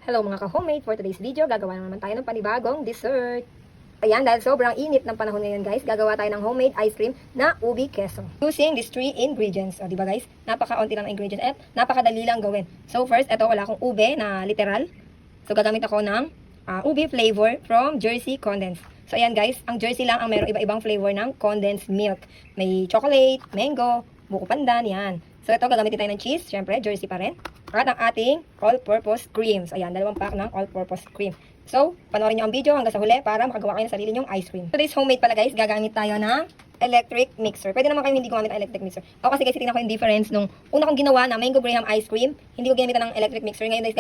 Hello mga ka-homemade, for today's video, gagawa na naman tayo ng panibagong dessert. Ayan, dahil sobrang init ng panahon ngayon guys, gagawa tayo ng homemade ice cream na ubi queso. Using these 3 ingredients. O diba guys, napaka-unti lang ng ingredients at napakadali lang gawin. So first, ito wala akong ube na literal. So gagamit ako ng ubi flavor from Jersey Condensed. So ayan guys, ang Jersey lang ang meron iba-ibang flavor ng condensed milk. May chocolate, mango, buko pandan, yan. So ito gagamitin tayo ng cheese, syempre Jersey pa rin. At ang ating all-purpose cream. So ayan, 2 pack ng all-purpose cream. So, panoorin nyo ang video hanggang sa huli para makagawa kayo ng sarili nyong ice cream. Today's homemade pala guys, gagamit tayo ng electric mixer. Pwede naman kayo hindi gumamit ng electric mixer. Ako kasi guys, tingnan ko yung difference nung una kong ginawa na mango graham ice cream. Hindi ko ginamitan ng electric mixer. Ngayon guys,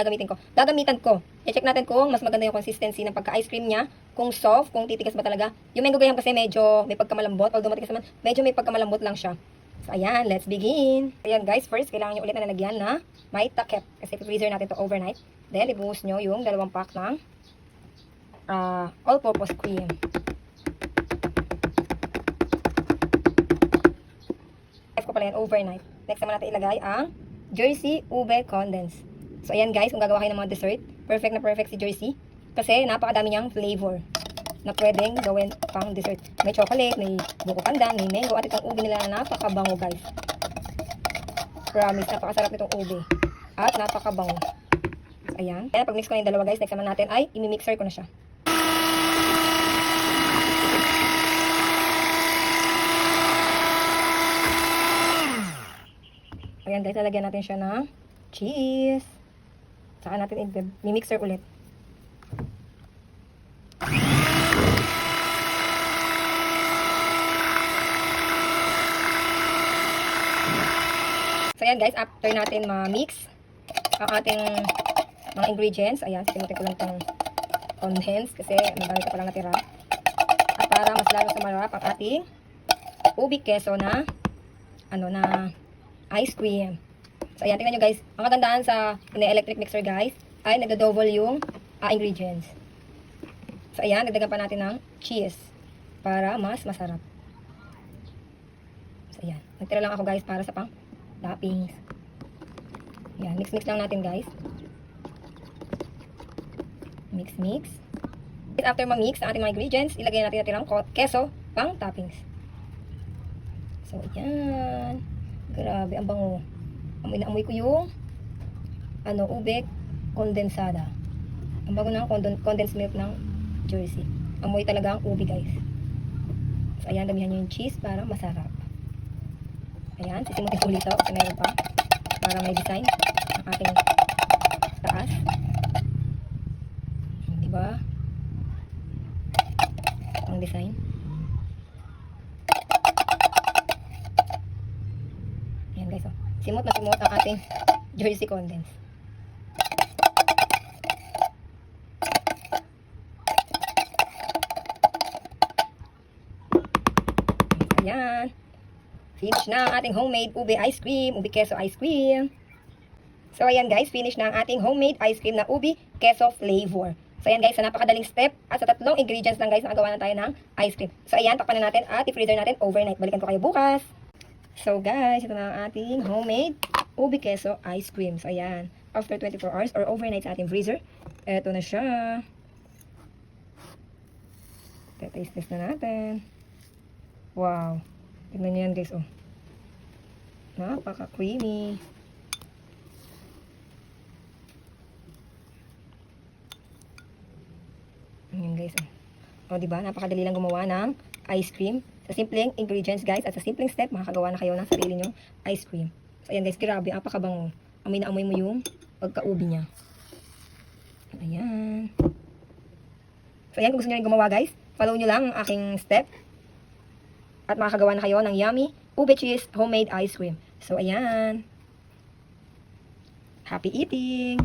gagamitan ko. I-check natin kung mas maganda yung consistency ng pagka-ice cream niya. Kung soft, kung titigas ba talaga. Yung mango graham kasi medyo may pagkamalambot. Although matigas naman, medyo may pagkamalambot lang siya. So, ayan, let's begin. Ayan guys, first, kailangan nyo ulit na nalagyan na may takip. Kasi freezer natin to overnight. Then, ibuhos nyo yung 2 pack ng all-purpose cream. Ko pala yan overnight. Next naman natin ilagay ang Jersey Ube Condensed. So, ayan guys, kung gagawa kayo ng mga dessert, perfect na perfect si Jersey. Kasi napakadami niyang flavor na pwedeng gawin pang dessert. May chocolate, may buko pandan, may mango, at itong ube nila na napakabango guys. Promise, napakasarap nitong ube. At napakabango. Ayan. Kaya pag mix ko na yung dalawa guys, next naman natin ay imimixer ko na siya. Ayan guys, lalagyan natin siya ng cheese. Saka natin i-mixer ulit. So ayan guys, after natin ma-mix ang ating mga ingredients, ayan, simutin ko lang itong condensed kasi marami pa palang natira. At para mas lalo sumarap ang ating ubi queso na ice cream. So ayan, tingnan nyo guys, ang katandaan sa electric mixer guys ay nagdo-double yung ingredients. So ayan, dagdagan pa natin ng cheese para mas masarap. So ayan, nagtira lang ako guys para sa pang toppings. Ayan, mix lang natin guys. Mix. After ma-mix ang ating mga ingredients, ilagay natin natin ang queso pang toppings. So ayan. Grabe, ang bango. Amoy na amoy ko yung ube kondensada. Ang bango ng condensed milk ng Jersey. Amoy talaga ang ube guys. So ayan, damihan nyo yung cheese para masarap. Ayan, sisimutin ko ulit ito kasi meron pa para may design ang ating taas. Diba? Ang design. Ayan guys, oh. Simot na simot ang ating Jersey Condensed. Ayan. Finish na ang ating homemade ube ice cream, ube queso ice cream. So ayan guys, finish na ang ating homemade ice cream na ube queso flavor. So ayan guys, sa napakadaling step at sa 3 ingredients lang guys, nakagawa na tayo ng ice cream. So ayan, takpan na natin at i-freezer natin overnight. Balikan ko kayo bukas. So guys, ito na ang ating homemade ube queso ice cream. So ayan, after 24 hours or overnight sa ating freezer, eto na siya. Taste test na natin. Wow. Tignan nyo yan guys, oh. Napaka-creamy. Ayan guys, oh. O diba, napakadali lang gumawa ng ice cream. Sa simpleng ingredients guys, at sa simpleng step, makakagawa na kayo ng sarili nyong ice cream. So ayan guys, grabe, napakabango. Amoy na amoy mo yung pagka-ubi niya. Ayan. So ayan, kung gusto nyo rin gumawa guys, follow nyo lang ang aking step. At makakagawa na kayo ng yummy ube cheese homemade ice cream. So, ayan. Happy eating!